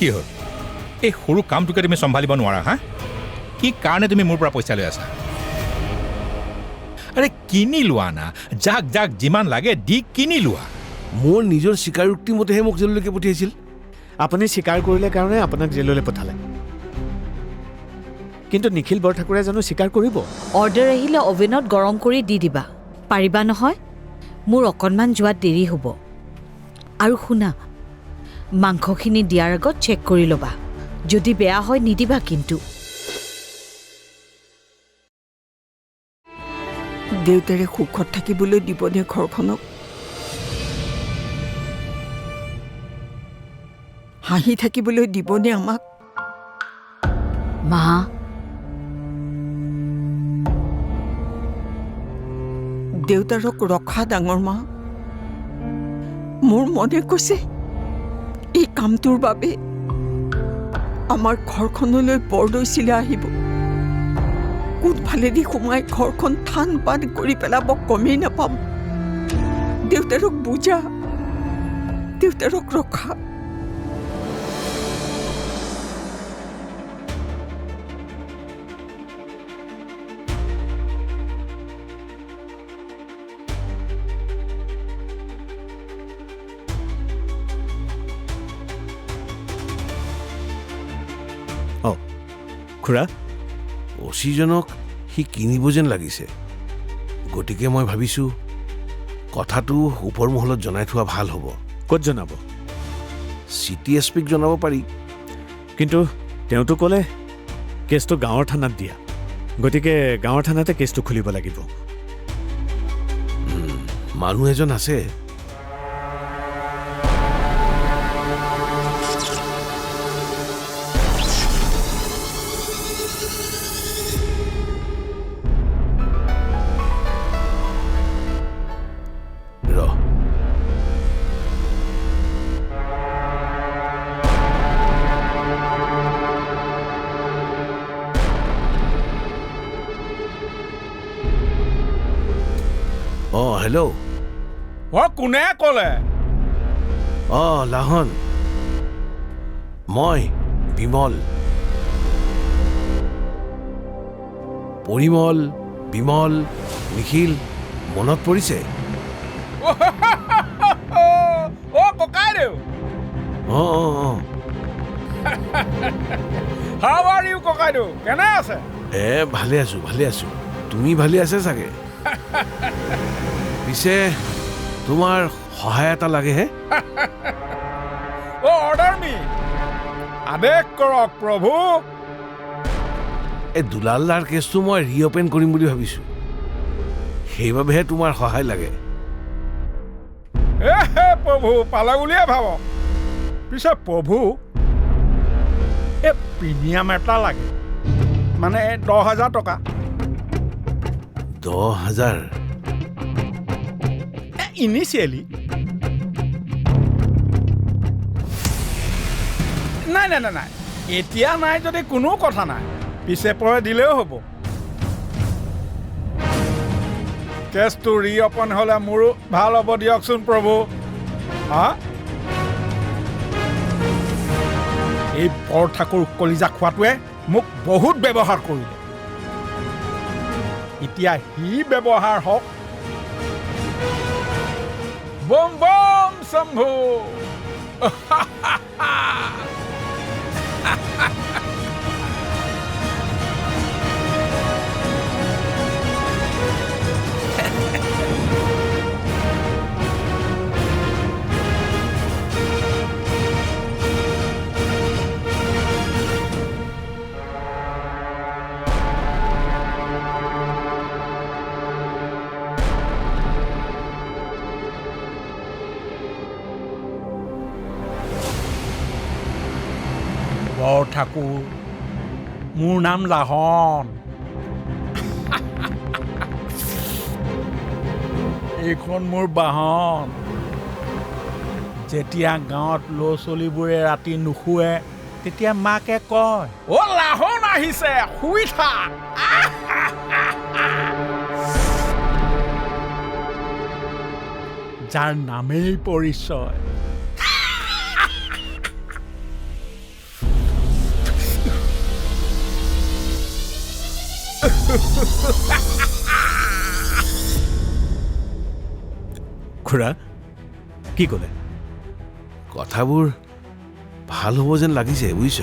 কি হ'ল এই সৰু কামটোকে তুমি চম্ভালিব নোৱাৰা হা কি কাৰণে তুমি মোৰ পৰা পইচা লৈ আছা আৰে কিনি লোৱা না যাক যাক যিমান লাগে দি কিনি লোৱা মোৰ নিজৰ স্বীকাৰোক্তি মতেহে মোক জেললৈকে পঠিয়াইছিল আপুনি স্বীকাৰ কৰিলে কাৰণে আপোনাক জেললৈ পঠালে কিন্তু নিখিল বৰঠাকুৰে জানো স্বীকাৰ কৰিব অৰ্ডাৰ আহিলে অভেনত গৰম কৰি দি দিবা পাৰিবা নহয় মোৰ অকণমান যোৱাত দেৰি হ'ব আৰু শুনা মাংসখিনি দিয়াৰ আগত চেক কৰি ল'বা যদি বেয়া হয় নিদিবা কিন্তু দেউতাৰে সুখত থাকিবলৈ দিবনে ঘৰখনক হাঁহি থাকিবলৈ দিবনে আমাক মা দেউতাৰক ৰখা ডাঙৰ মা মোৰ মনে কৈছে এই কামটোৰ বাবে আমাৰ ঘৰখনলৈ বৰদৈচিলে আহিব কোনফালেদি সোমাই ঘৰখন থান পান কৰি পেলাব গমেই নাপাম দেউতাৰক বুজা দেউতাৰক ৰখা খুৰা অচিজনক সি কিনিব যেন লাগিছে গতিকে মই ভাবিছোঁ কথাটো ওপৰ মহলত জনাই থোৱা ভাল হ'ব ক'ত জনাব চিটি এছপিক জনাব পাৰি কিন্তু তেওঁতো ক'লে কেছটো গাঁৱৰ থানাত দিয়া গতিকে গাঁৱৰ থানাতে কেছটো খুলিব লাগিব মানুহ এজন আছে হেল্ল' কোনে ক'লে লাহন মই বিমল পৰিমল বিমল নিখিল মনত পৰিছে ককাইদেউ How are you, ককাইদেউ কেনে আছে ভালে আছো তুমি ভালে আছে চাগে পিছে তোমাৰ সহায় এটা লাগে হে অৰ্ডাৰ মি আদেশ কৰক প্ৰভু এই দুলালদাৰ কেছটো মই ৰিঅপেন কৰিম বুলি ভাবিছোঁ সেইবাবেহে তোমাৰ সহায় লাগে প্ৰভু পালে বুলিয়ে ভাবক পিছে প্ৰভু এই প্ৰিমিয়াম এটা লাগে মানে 10,000 টকা 10,000 ইনিচিয়েলি নাই এতিয়া নাই যদি কোনো কথা নাই পিছে পৰে দিলেও হ'ব কেছটো ৰিঅপেন হ'লে মোৰো ভাল হ'ব দিয়কচোন প্ৰভু এই বৰঠাকুৰ কলিজা খোৱাটোৱে মোক বহুত ব্যৱহাৰ কৰিলে এতিয়া সি ব্যৱহাৰ হওক বম বম শম্ভু ঠাকুৰ মোৰ নাম লাহন এইখন মোৰ বাহন যেতিয়া গাঁৱত ল'ৰা ছোৱালীবোৰে ৰাতি নুশুৱে তেতিয়া মাকে কয় লাহন আহিছে শুই থাক যাৰ নামেই পৰিচয় খুৰা কি ক'লে? কথাবোৰ ভাল হ'ব যেন লাগিছে বুজিছ।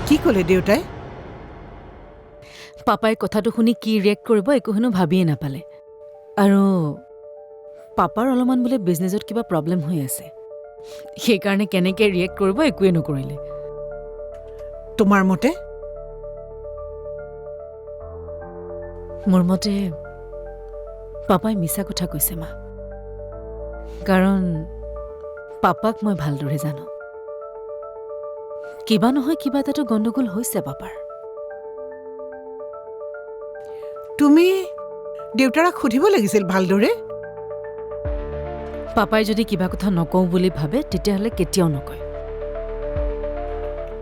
কি ক'লে দেউতাই? পাপাই কথাটো শুনি কি ৰিয়েক্ট কৰিব একো হেনো ভাবিয়ে নাপালে। আৰু পাপাৰ অলপমান বোলে বিজনেছত কিবা প্ৰব্লেম হৈ আছে, সেইকাৰণে কেনেকৈ ৰিয়েক্ট কৰিব একোৱে নকৰিলে। তোমাৰ মতে? মোৰ মতে পাপাই মিছা কথা কৈছে মা, কাৰণ পাপাক মই ভালদৰে জানো। কিবা নহয় কিবা এটাতো গণ্ডগোল হৈছে পাপাৰ। তুমি দেউতাৰাক সুধিব লাগিছিল ভালদৰে। পাপাই যদি কিবা কথা নকওঁ বুলি ভাবে তেতিয়াহ'লে কেতিয়াও নকয়।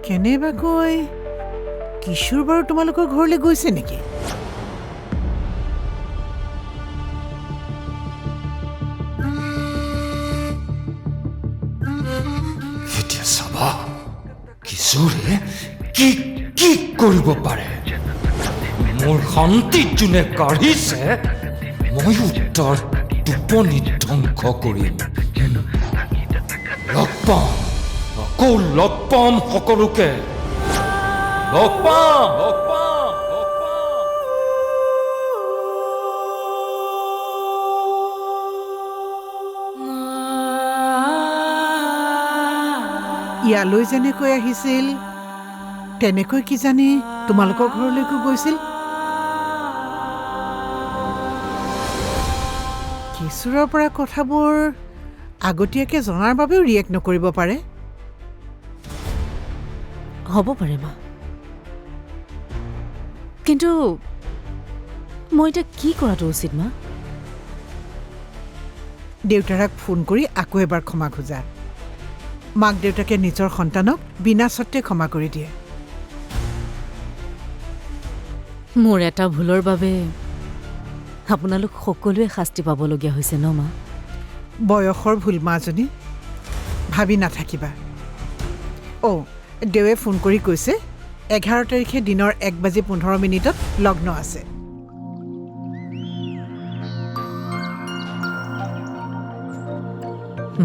কেনেবাকৈ কিশোৰ বাৰু তোমালোকৰ ঘৰলৈ গৈছে নেকি? এতিয়া চাবা কিশোৰে কি কি কৰিব পাৰে। মোৰ শান্তি যোনে কাঢ়িছে ময়ো তাৰ টোপনি ধ্বংস কৰিম। লগ পাম, আকৌ লগ পাম সকলোকে। লগ পাম, লগ পাম, লগ পাম। ইয়ালৈ যেনেকৈ আহিছিল তেনেকৈ কিজানি তোমালোকৰ ঘৰলৈকো গৈছিল। কিশোৰৰ পৰা কথাবোৰ আগতীয়াকৈ জনাৰ বাবেও ৰিয়েক্ট নকৰিব পাৰে। হ'ব পাৰে মা, কিন্তু মই এতিয়া কি কৰাটো উচিত মা? দেউতাৰাক ফোন কৰি আকৌ এবাৰ ক্ষমা খোজা। মাক দেউতাকে নিজৰ সন্তানক বিনা স্বত্বে ক্ষমা কৰি দিয়ে। মোৰ এটা ভুলৰ বাবে আপোনালোক সকলোৱে শাস্তি পাবলগীয়া হৈছে ন মা? বয়সৰ ভুল মাজনী, ভাবি নাথাকিবা। দেৱে ফোন কৰি কৈছে 11 তাৰিখে দিনৰ 1:15 লগ্ন আছে।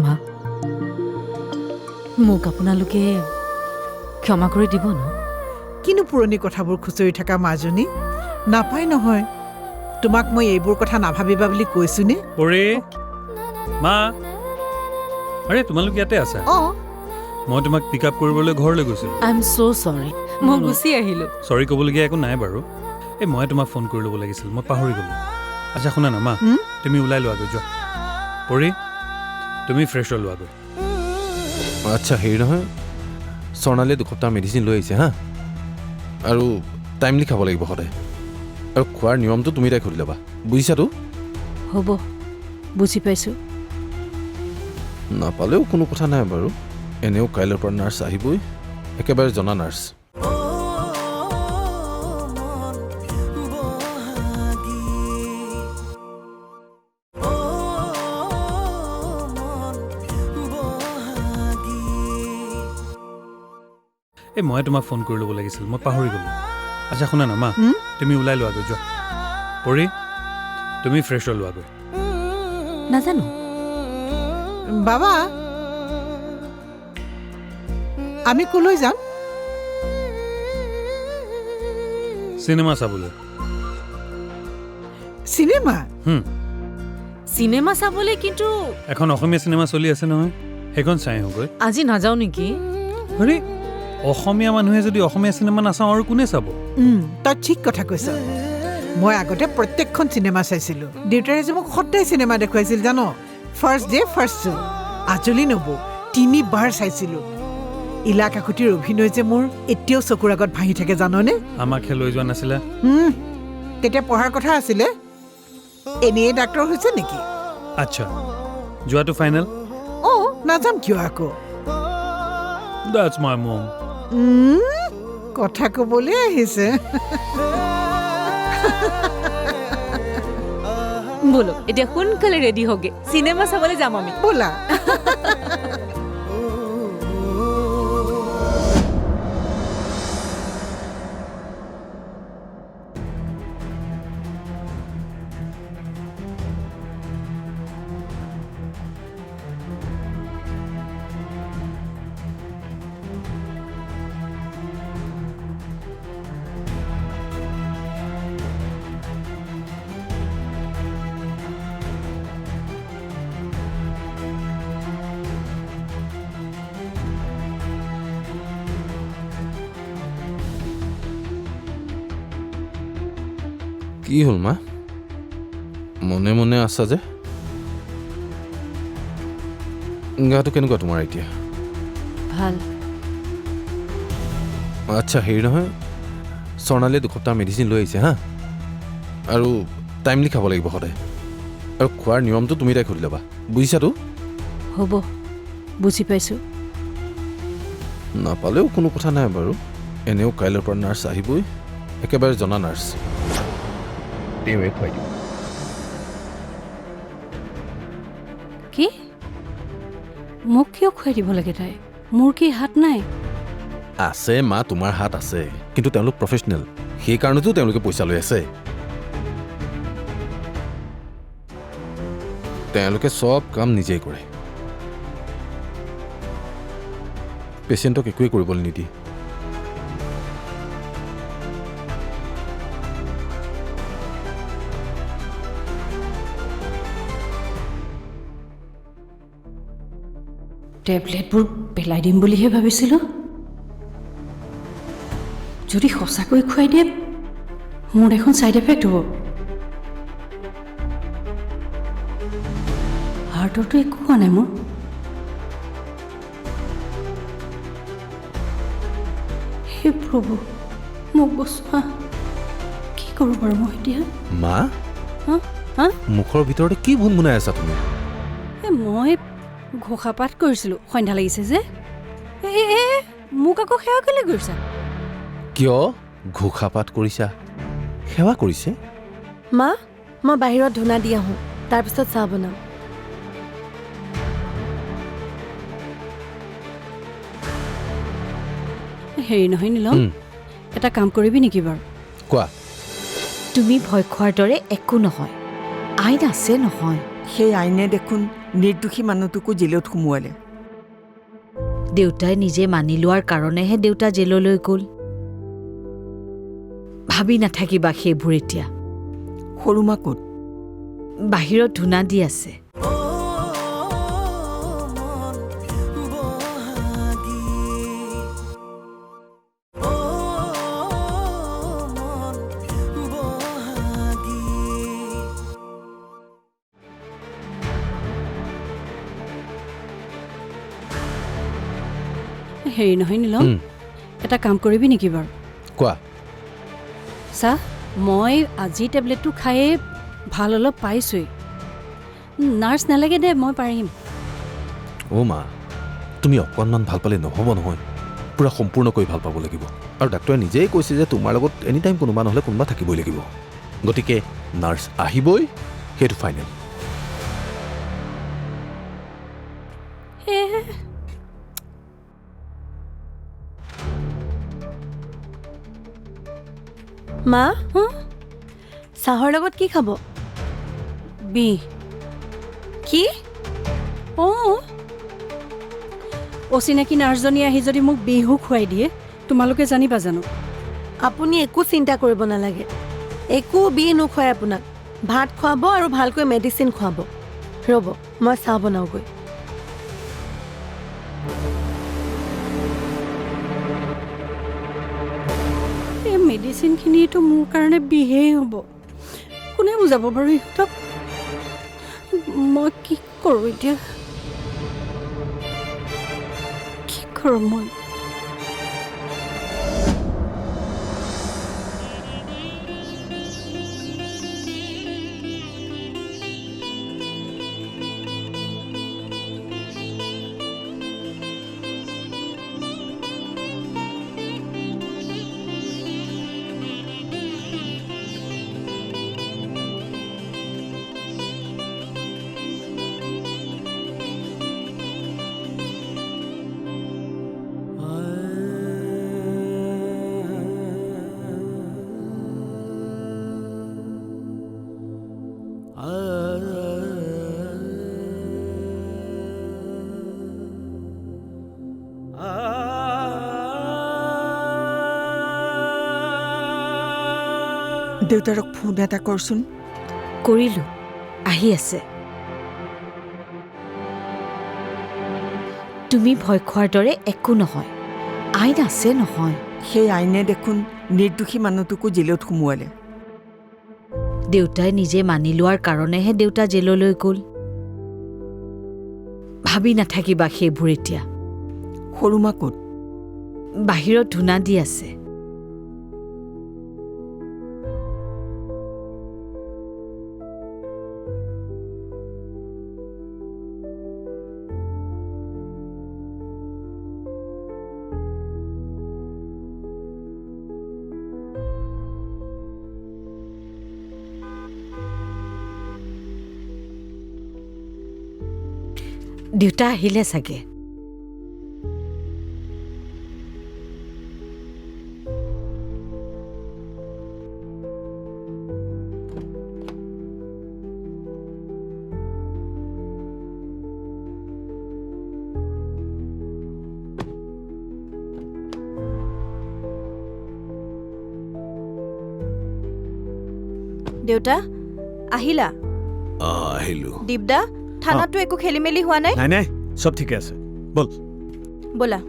মা, মোক আপোনালোকে ক্ষমা কৰি দিব ন? কিনো পুৰণি কথাবোৰ খুচৰি থকা মাজনী, নাপায় নহয়। তোমাক মই এইবোৰ কথা নাভাবিবা বুলি কৈছোনে? পৰি মা, আৰে তোমালোক ইয়াতে আছা? মই তোমাক পিক আপ কৰিবলৈ ঘৰলৈ গৈছিলোঁ। আই এম ছ' চৰি, মই গুচি আহিলোঁ। চৰি ক'বলগীয়া একো নাই বাৰু। মই তোমাক ফোন কৰি ল'ব লাগিছিল, মই পাহৰি গ'লোঁ। আচ্ছা শুনা না মা, তুমি ওলাই লোৱাগৈ যোৱা। পৰি তুমি ফ্ৰেছ হৈ লোৱাগৈ। আচ্ছা হেৰি নহয়, স্বৰ্ণালীয়ে 2 সপ্তাহ মেডিচিন লৈ আহিছে হা, আৰু টাইমলি খাব লাগিব সদায়। আৰু খোৱাৰ নিয়মটো তুমি তাইক সুধি ল'বা, বুজিছাতো? হ'ব, বুজি পাইছোঁ। নাপালেও কোনো কথা নাই বাৰু। এনেও কাইলৈৰ পৰা নাৰ্ছ আহিবই, একেবাৰে জনা নাৰ্ছ। মই তোমাক ফোন কৰি ল'ব লাগিছিল, মই পাহৰি গ'লোঁ। আচ্ছা শুনা না মা, তুমি ওলাই লোৱাগৈ যোৱা। পৰি তুমি ফ্ৰেছ হৈ লোৱাগৈ। নাজানো বাবা, আমি কলৈ যাম? চিনেমা চাবলৈ। চিনেমা? চিনেমা চাবলৈ, কিন্তু এখন অসমীয়া চিনেমা চলি আছে নহয়, সেইখন চাই আহোঁগৈ। আজি নাযাওঁ নেকি? আৰে অসমীয়া মানুহে যদি অসমীয়া চিনেমা নাচাওঁ আৰু কোনে চাব? তই ঠিক কথা কৈছ। মই আগতে প্ৰত্যেকখন চিনেমা চাইছিলোঁ। দেউতাৰে যে মোক সদায় চিনেমা দেখুৱাইছিল জানো। ফাৰ্ষ্ট ডে ফাৰ্ষ্ট শ্ব', আজলি নবৌ 3 বাৰ চাইছিলোঁ। ইলা কাকতিৰ অভিনয় যে মোৰ এতিয়াও চকুৰ আগত ভাহি থাকে জাননে। আমাকহে লৈ যোৱা নাছিলা? তেতিয়া পঢ়াৰ কথা আছিলে। এনেই ডাক্তৰ হৈছে নেকি? আচ্ছা যোৱাটো ফাইনেল? নাযাম কিয় আকৌ। That's my mom. কথা ক'বলৈ আহিছে। ব'লক এতিয়া সোনকালে ৰেডি হওঁগে, চিনেমা চাবলৈ যাম আমি। ব'লা। কি হ'ল মা মনে মনে আছা যে গাটো কেনেকুৱা তোমাৰ এতিয়া ভাল আচ্ছা হেৰি নহয় স্বৰ্ণালীয়ে 2 সপ্তাহ মেডিচিন লৈ আহিছে হা আৰু টাইমলি খাব লাগিব সদায় আৰু খোৱাৰ নিয়মটো তুমি তাইক সুধি ল'বা বুজিছাতো হ'ব বুজি পাইছোঁ নাপালেও কোনো কথা নাই বাৰু এনেও কাইলৈৰ পৰা নাৰ্ছ আহিবই একেবাৰে জনা নাৰ্ছ তেওঁৱে খুৱাই দিব কি মোক কিয় খুৱাই দিব লাগে তাই মোৰ কি হাত নাই আছে মা তোমাৰ হাত আছে কিন্তু তেওঁলোক প্ৰফেচনেল সেইকাৰণেতো তেওঁলোকে পইচা লৈ আছে তেওঁলোকে চব কাম নিজেই কৰে পেচেণ্টক একোৱেই কৰিবলৈ নিদিয়ে টেবলেটবোৰ পেলাই দিম বুলিহে ভাবিছিলোঁ যদি সঁচাকৈ খুৱাই দিয়ে মোৰ দেখোন ছাইড এফেক্ট হ'ব হাৰ্টৰটো একো হোৱা নাই মোৰ হে প্ৰভু মোক বচোৱা কি কৰোঁ বাৰু মই এতিয়া মা হা হা মুখৰ ভিতৰতে কি ভুনভুনাই আছা তুমি মই ঘোষাপাত কৰিছিলোঁ সন্ধ্যা লাগিছে যে মোক আকৌ সেৱা কেলৈ কৰিছা কিয় ঘোষাপাত কৰিছা সেৱা কৰিছে মা মই বাহিৰত ধূনা দি আহোঁ তাৰপিছত চাহ বনাম হেৰি নহয় নীলম এটা কাম কৰিবি নেকি বাৰু কোৱা তুমি ভয় খোৱাৰ দৰে একো নহয় আইন আছে নহয় সেই আইনে দেখোন নিৰ্দোষী মানুহটোকো জেলত সোমোৱালে দেউতাই নিজে মানি লোৱাৰ কাৰণেহে দেউতা জেললৈ গ'ল ভাবি নাথাকিবা সেইবোৰ এতিয়া সৰু মা ক'ত বাহিৰত ধূনা দি আছে হেৰি নহয় নীলম এটা কাম কৰিবি নেকি বাৰু কোৱা চা মই আজি টেবলেটটো খায়ে ভাল অলপ পাইছোঁৱেই নাৰ্ছ নালাগে দে মই পাৰিম অ' মা তুমি অকণমান ভাল পালে নহ'ব নহয় পূৰা সম্পূৰ্ণকৈ ভাল পাব লাগিব আৰু ডাক্তৰে নিজেই কৈছে যে তোমাৰ লগত এনি টাইম কোনোবা নহ'লে কোনোবা থাকিবই লাগিব গতিকে নাৰ্ছ আহিবই সেইটো ফাইনেল মা চাহৰ লগত কি খাব বিহ কি অঁ অচিনাকি নাৰ্ছজনী আহি যদি মোক বিহু খুৱাই দিয়ে তোমালোকে জানিবা জানো আপুনি একো চিন্তা কৰিব নালাগে একো বিহ নোখুৱাই আপোনাক ভাত খুৱাব আৰু ভালকৈ মেডিচিন খুৱাব ৰ'ব মই চাহ বনাওঁগৈ এই মেডিচিনখিনিতো মোৰ কাৰণে বিহেই হ'ব কোনে বুজাব বাৰু ইহঁতক মই কি কৰোঁ এতিয়া কি কৰোঁ মই দেউতাৰক ফোন এটা কৰচোন কৰিলোঁ আহি আছে তুমি ভয় খোৱাৰ দৰে একো নহয় আইন আছে নহয় সেই আইনে দেখোন নিৰ্দোষী মানুহটোকো জেলত সোমোৱালে দেউতাই নিজে মানি লোৱাৰ কাৰণেহে দেউতা জেললৈ গ'ল। ভাবি নাথাকিবা সেইবোৰ এতিয়া। সৰু মা ক'ত? বাহিৰত ধূনা দি আছে। দেউতা আহিলে চাগে। দেউতা আহিলা? আহিলোঁ। দীপদা থানাতো একো খেলি মেলি হোৱা নাই? নাই নাই, চব ঠিকে আছে। ব'ল। ব'লা।